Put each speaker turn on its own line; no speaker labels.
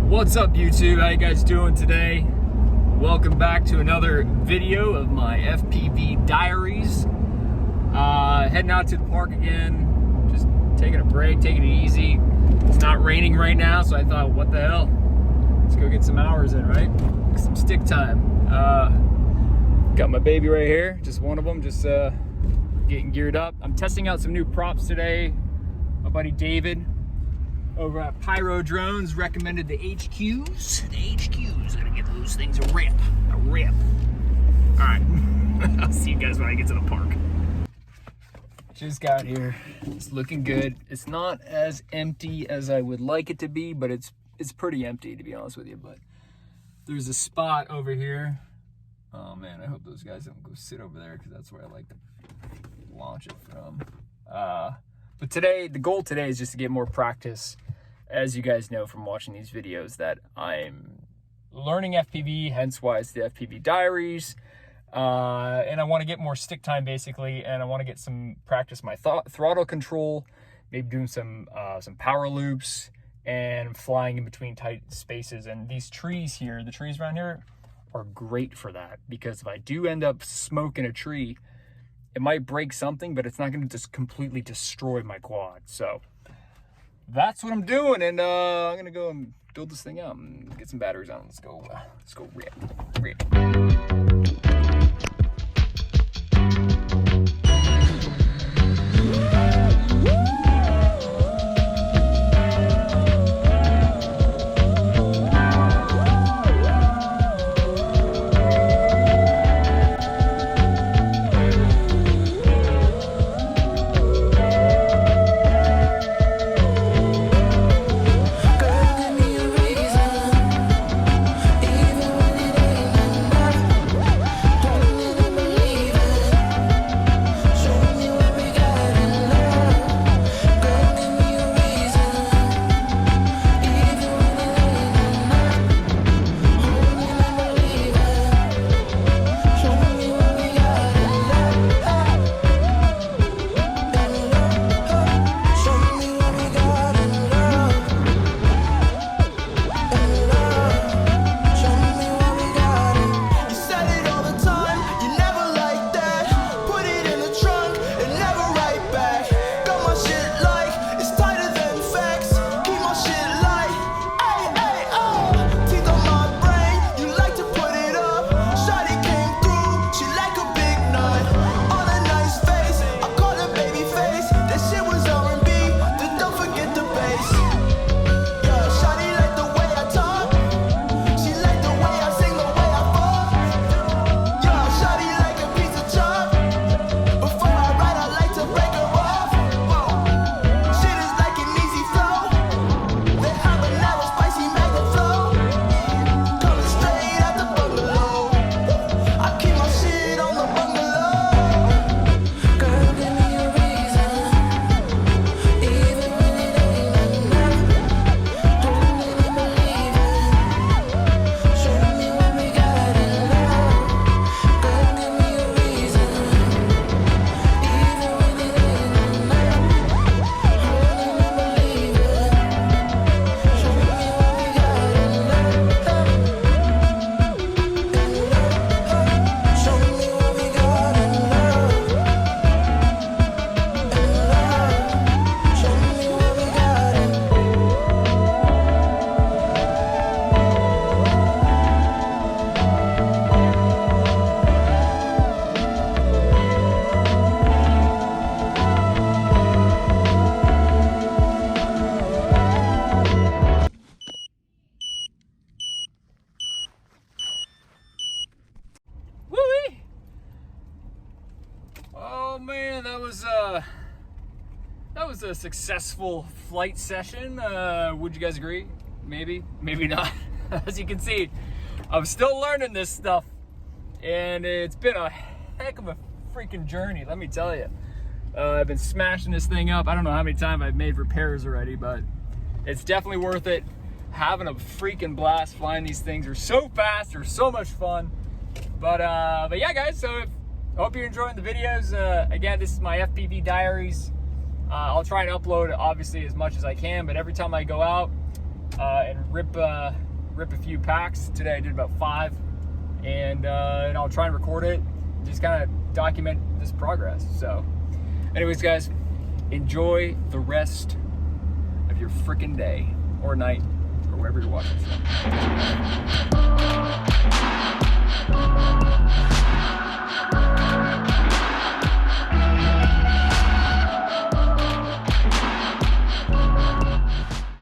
What's up, YouTube? How you guys doing today? Welcome back to another video of my FPV diaries. Heading out to the park again, just taking a break, taking it easy. It's not raining right now, so I thought, what the hell? Let's go get some hours in, right? Some stick time. Got my baby right here, just one of them, just getting geared up. I'm testing out some new props today. My buddy David over at AIRWOLF Drones recommended the HQs. The HQs, gotta give those things a rip. A rip. All right, I'll see you guys when I get to the park. Just got here. It's looking good. It's not as empty as I would like it to be, but it's pretty empty, to be honest with you. But there's a spot over here. Oh man, I hope those guys don't go sit over there, because that's where I like to launch it from. But today, the goal today is just to get more practice. As you guys know from watching these videos, that I'm learning FPV, hence why it's the FPV diaries. And I want to get more stick time, basically, and I want to get some practice my throttle control, maybe doing some power loops and flying in between tight spaces. And these trees here, the trees around here, are great for that, because if I do end up smoking a tree, it might break something, but it's not going to just completely destroy my quad. So that's what I'm doing, and I'm going to go and build this thing out and get some batteries on. Let's go rip. Oh man, that was a successful flight session. Would you guys agree? Maybe, maybe not. As you can see, I'm still learning this stuff, and it's been a heck of a freaking journey, let me tell you. I've been smashing this thing up. I don't know how many times I've made repairs already, but it's definitely worth it. Having a freaking blast flying these things. They're so fast, they're so much fun. But yeah, guys, so I hope you're enjoying the videos. Again, this is my FPV diaries. I'll try and upload, obviously, as much as I can, but every time I go out, and rip a few packs. Today I did about 5, and I'll try and record it, just kind of document this progress. So anyways, guys, enjoy the rest of your freaking day or night or wherever you're watching from.